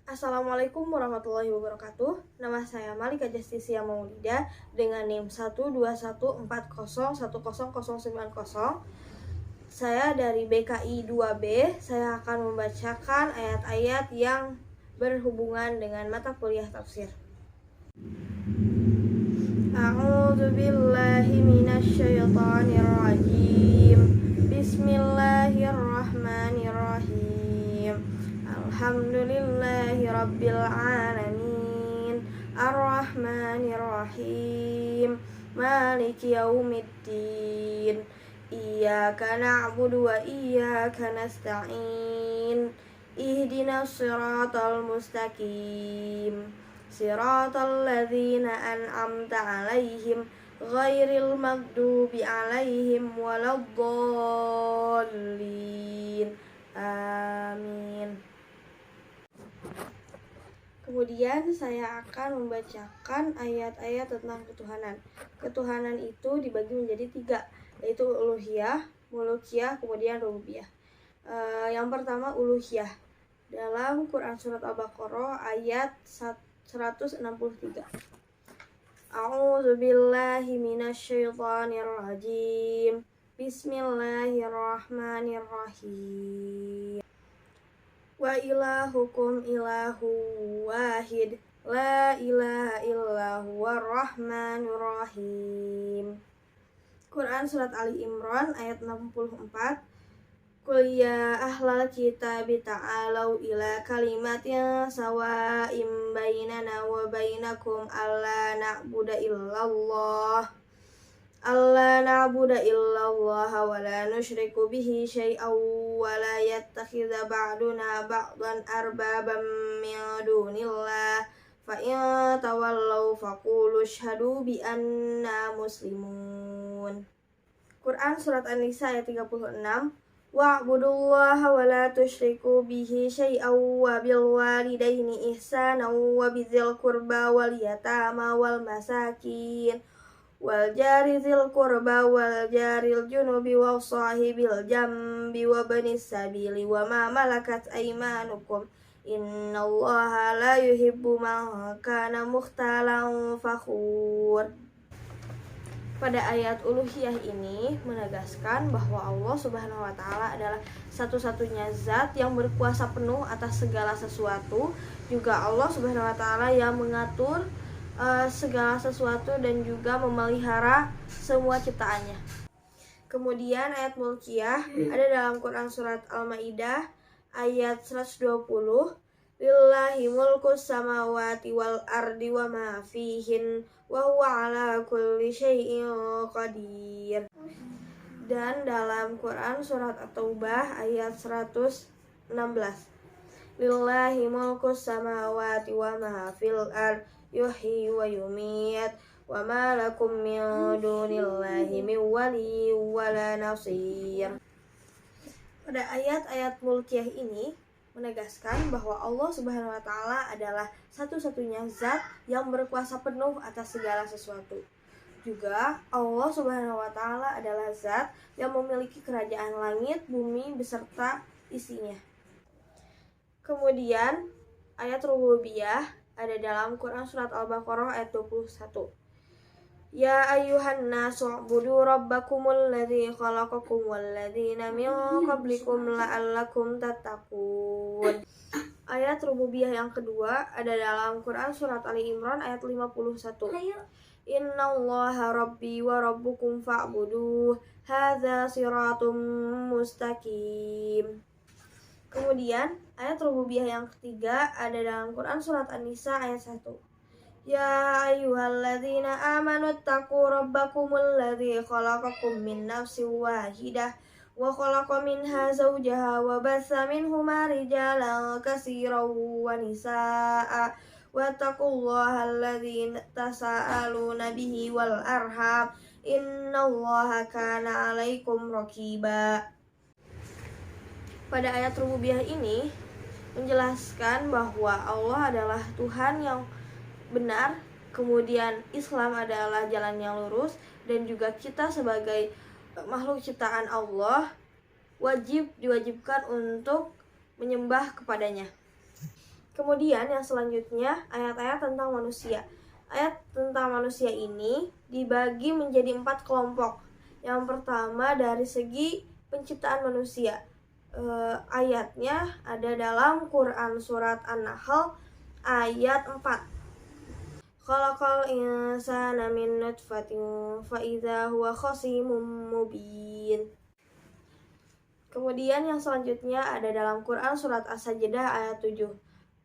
Assalamualaikum warahmatullahi wabarakatuh. Nama saya Malika Justisia Maulida dengan NIM 121401090. Saya dari BKI 2B. Saya akan membacakan ayat-ayat yang berhubungan dengan mata kuliah tafsir. A'udzu billahi minasyaitonir rajim. Bismillahirrahmanirrahim. Alhamdulillahi rabbil alamin. Arrahmanirrahim. Maliki yaumiddin. Iyyaka na'budu wa iyyaka nasta'in. Ihdinas siratal mustaqim. Siratal ladzina an'amta 'alaihim ghairil maghdubi 'alaihim waladdallin. Amin. Kemudian saya akan membacakan ayat-ayat tentang ketuhanan. Ketuhanan itu dibagi menjadi 3, yaitu uluhiyah, mulukiyah, kemudian rububiyah. Yang pertama uluhiyah. Dalam Quran surat Al-Baqarah ayat 163. A'udzu billahi minasyaitonir rajim. Bismillahirrahmanirrahim. Wa ilahukum ilahu wahid, la ilaha illa huwar rahmanur rahim. Quran surat Ali Imran ayat 64. Qul ya ahlal kitabi ta'alau ila kalimatin sawa'im bainana wa bainakum alla na'budu illallah wa la nusyriku bihi syai'aw wa la yattakhidha ba'duna ba'dan arbaban min dunillah fa in tawallaw faqulu asyhadu bi anna muslimun. Quran surat An-Nisa ayat 36. Wa'budullaha wa la tusyriku bihi syai'aw wa bil walidaini ihsanan wa bidzil qurba wal yatama wal masakin wal jari dzil qurba wal jaril junubi wa sahibil jambi wa banis sabili wa ma malakat aymanukum innallaha la yuhibbu man kana mukhtalan fakhur. Pada ayat uluhiyah ini menegaskan bahwa Allah Subhanahu wa taala adalah satu-satunya zat yang berkuasa penuh atas segala sesuatu. Juga Allah Subhanahu wa taala yang mengatur segala sesuatu dan juga memelihara semua ciptaannya. Kemudian ayat mulkiyah ada dalam Quran surat Al-Maidah ayat 120. Lillahi mulkus samawati wal ardi wa ma fihin wa huwa ala kulli syai'in qadir. Dan dalam Quran surat At-Taubah ayat 116. Lillahi mulkus samawati wa ma fil ard yuhyi wa yumit wa ma lakum min dunillahi min wali wa la nasir. Pada ayat-ayat mulkiyah ini menegaskan bahwa Allah Subhanahu wa taala adalah satu-satunya zat yang berkuasa penuh atas segala sesuatu. Juga Allah Subhanahu wa taala adalah zat yang memiliki kerajaan langit, bumi beserta isinya. Kemudian ayat rububiyah ada dalam Quran surat Al-Baqarah ayat 21. Ya ayyuhan nasu u'budu rabbakumul ladzi khalaqakum wal ladzina min qablikum la'allakum tattaqun. Ayat rububiyah yang kedua ada dalam Quran surat Ali Imran ayat 51. Innallaha rabbi wa rabbukum fa'buduh hadza siratum mustaqim. Kemudian ayat rububiyah yang ketiga ada dalam Quran surat An-Nisa ayat 1. Ya ayyuhalladzina amanu taqu rabbakumul ladzi khalaqakum min nafsin wahidah wa khalaqa minha zawjaha wa batsa minhuma rijalan katsiran wa nisaa wattaqullaha alladzi tasaaluna bihi wal arham innallaha kana 'alaikum raqiba. Pada ayat rububiyah ini menjelaskan bahwa Allah adalah Tuhan yang benar, kemudian Islam adalah jalan yang lurus, dan juga kita sebagai makhluk ciptaan Allah diwajibkan untuk menyembah kepadanya. Kemudian yang selanjutnya ayat-ayat tentang manusia. Ayat tentang manusia ini dibagi menjadi 4 kelompok. Yang pertama dari segi penciptaan manusia. Ayatnya ada dalam Quran surat An-Nahl ayat 4. Khalaqal insana min nutfatin fa idza huwa khasimun mubin. Kemudian yang selanjutnya ada dalam Quran surat As-Sajdah ayat 7.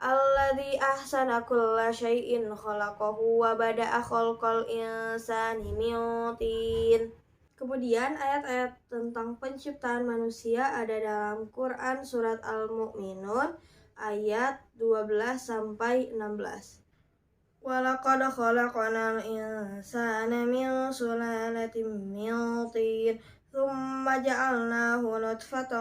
Alladzi ahsana kulla syai'in khalaqahu wa bada'a khalqal insani min tin. Kemudian ayat-ayat tentang penciptaan manusia ada dalam Quran surat Al-Mu'minun ayat 12 sampai 16. Walaqad khalaqnal insana min sulalatin min tin. ثم جعلناه نطفة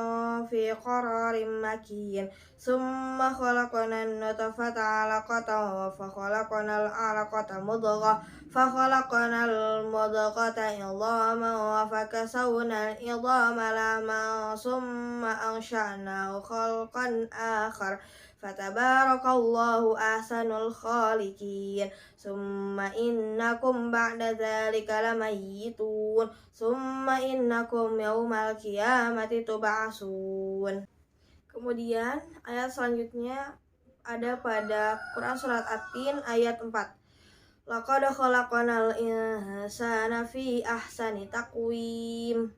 في قرار مكين ثم خلقنا النطفة علقة فخلقنا العلقة مضغة فخلقنا المضغة عظاما فكسونا العظام لحما ثم أنشأناه خلقا آخر Fatabarakallahu ahsanul khaliqin. Summa innakum ba'da dzalika lamayyitun. Summa innakum yaumal qiyamati tub'atsun. Kemudian ayat selanjutnya ada pada Quran surat At-Tin ayat 4. Laqad khalaqnal insana fi ahsani taqwim.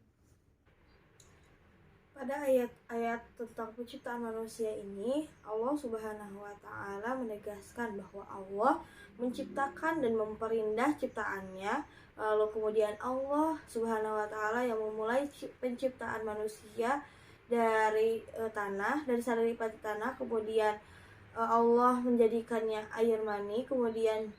Pada ayat-ayat tentang penciptaan manusia ini, Allah Subhanahu wa Ta'ala menegaskan bahwa Allah menciptakan dan memperindah ciptaannya. Lalu kemudian Allah Subhanahu wa Ta'ala yang memulai penciptaan manusia dari tanah, dari saripati tanah, kemudian Allah menjadikannya air mani, kemudian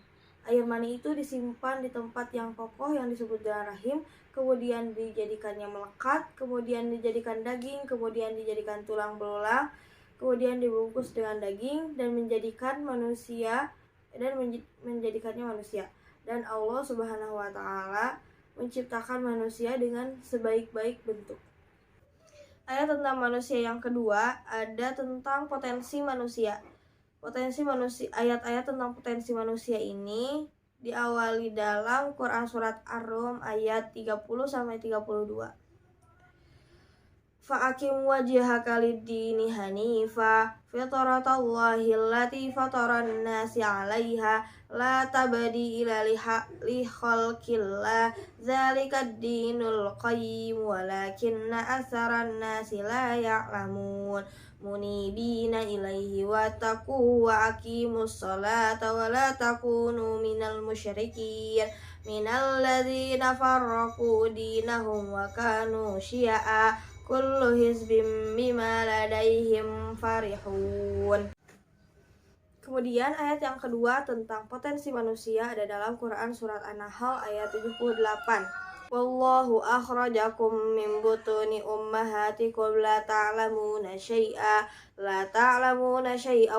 air mani itu disimpan di tempat yang kokoh yang disebut dengan rahim, kemudian dijadikannya melekat, kemudian dijadikan daging, kemudian dijadikan tulang belulang, kemudian dibungkus dengan daging dan menjadikan manusia dan menjadikannya manusia. Dan Allah Subhanahu wa Ta'ala menciptakan manusia dengan sebaik-baik bentuk. Ayat tentang manusia yang kedua ada tentang potensi manusia. Ayat-ayat tentang potensi manusia ini diawali dalam Quran surat Ar-Rum ayat 30 sampai 32. Fa'akim wajhaka lid-dini hanifa fitratallahi allati fataran nasi 'alaiha la tabdila li khalqillah zalikad dinul qayyim walakinna aktsaran nasi la ya'lamun. Munibina ilaihi wattaqu wa aqimus salata wa la takunu minal musyrikin minal ladzina farraqu dinahum wa kanu syi'a kullu hizbin bima ladaihim farihun. Kemudian ayat yang kedua tentang potensi manusia ada dalam Quran surat An-Nahl ayat 78. Wallahu akhrajakum min butuni ummahatikum la ta'lamuna syai'a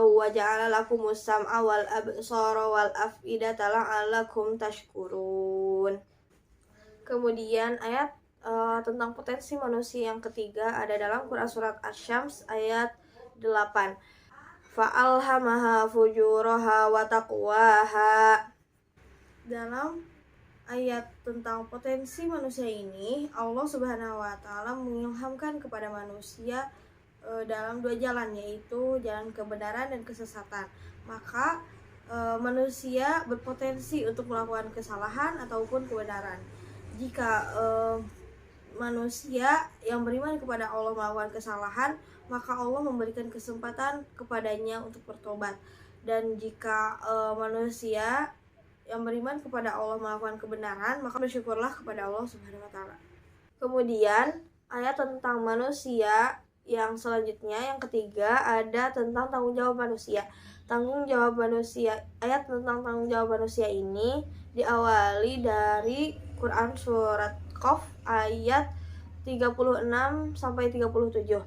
wa ja'ala lakumus sam'a wal absara wal af'idata la'allakum tashkurun. Kemudian ayat tentang potensi manusia yang ketiga ada dalam Quran surat Asy-Syams ayat 8. Fa'alhamaha fujuraha wa taqwaha. Dalam ayat tentang potensi manusia ini, Allah Subhanahu wa Ta'ala mengilhamkan kepada manusia dalam 2 jalan, yaitu jalan kebenaran dan kesesatan. Maka manusia berpotensi untuk melakukan kesalahan ataupun kebenaran. Jika manusia yang beriman kepada Allah melakukan kesalahan, maka Allah memberikan kesempatan kepadanya untuk bertobat. Dan jika manusia yang beriman kepada Allah melakukan kebenaran, maka bersyukurlah kepada Allah Subhanahu wa Ta'ala. Kemudian ayat tentang manusia yang selanjutnya, yang ketiga, ada tentang tanggung jawab manusia. Ayat tentang tanggung jawab manusia ini diawali dari Quran surat Qaf ayat 36 sampai 37.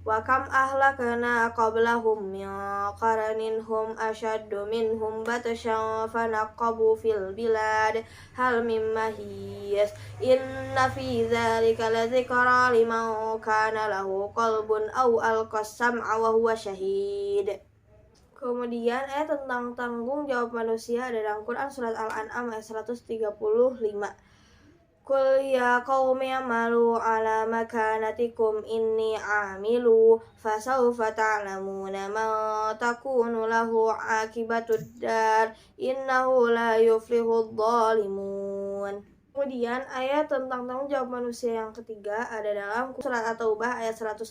Wa kam ahlakana qablahum min qaranin hum ashaddu minhum batashan fanaqabu fil bilad hal min mahis inna fi dzalika ladzikra liman kana lahu qalbun aw alqas sam'a wa huwa syahid. Kemudian ayat tentang tanggung jawab manusia ada dalam Quran surat Al-An'am ayat 135. Qul ya qaumi amalu ala makanatikum inni amilu fasawfa ta'lamuna man takunu lahu akibatud dar innahu la yuflihudz zalimun. Kemudian ayat tentang tanggung jawab manusia yang ketiga ada dalam surat At-Taubah ayat 105.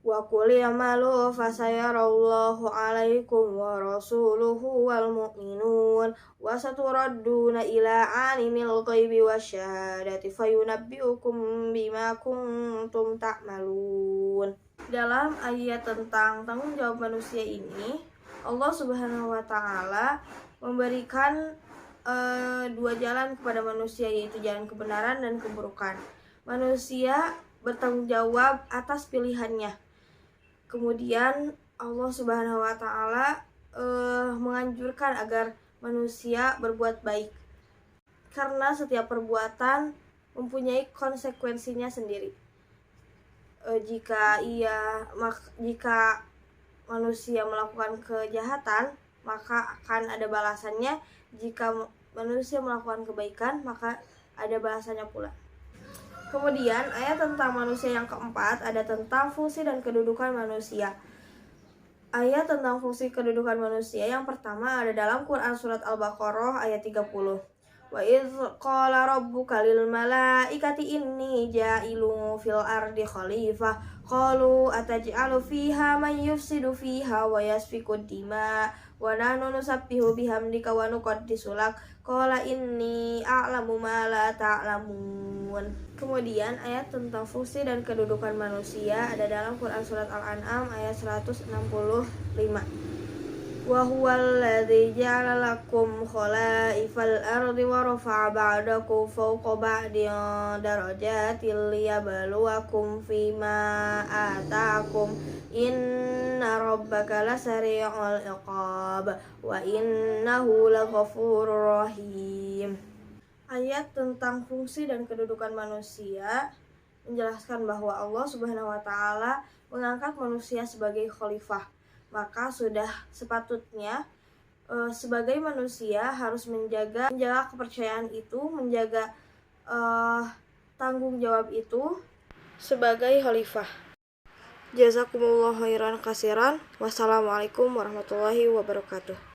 Wa qul ya'malu fasayarallahu 'alaikum wa rasuluhu wal mu'minun wa saturadduna ila 'alimil ghaibi wasyahadati fayunabbi'ukum bima kuntum ta'malun. Dalam ayat tentang tanggung jawab manusia ini, Allah Subhanahu wa taala memberikan dua jalan kepada manusia, yaitu jalan kebenaran dan keburukan. Manusia bertanggung jawab atas pilihannya. Kemudian Allah Subhanahu wa taala menganjurkan agar manusia berbuat baik, karena setiap perbuatan mempunyai konsekuensinya sendiri. Jika manusia melakukan kejahatan, maka akan ada balasannya. Jika manusia melakukan kebaikan, maka ada balasannya pula. Kemudian ayat tentang manusia yang keempat ada tentang fungsi dan kedudukan manusia. Ayat tentang fungsi kedudukan manusia yang pertama ada dalam Quran surat Al-Baqarah ayat 30. Wa idz qala rabbuka lil malaikati inni ja'ilun fil ardi khalifah qalu ataj'alu fiha man yufsidu fiha wa yasfiku dima wa nahnu nusabbihu bihamdika wa nuqaddisu lak qala inni a'lamu ma la ta'lamun. Kemudian ayat tentang fungsi dan kedudukan manusia ada dalam Quran surat Al-An'am ayat 165. Wa huwal ladzi ja'ala lakum khalaifal ardi wa rafa'a ba'dakum fawqa ba'din darajatil liyabluwakum fima ataakum inna rabbaka lasari'ul iqab wa innahu laghafurur rahim. Ayat tentang fungsi dan kedudukan manusia menjelaskan bahwa Allah Subhanahu wa taala mengangkat manusia sebagai khalifah. Maka sudah sepatutnya sebagai manusia harus menjaga kepercayaan itu, menjaga tanggung jawab itu sebagai khalifah. Jazakumullahu khairan katsiran. Wassalamualaikum warahmatullahi wabarakatuh.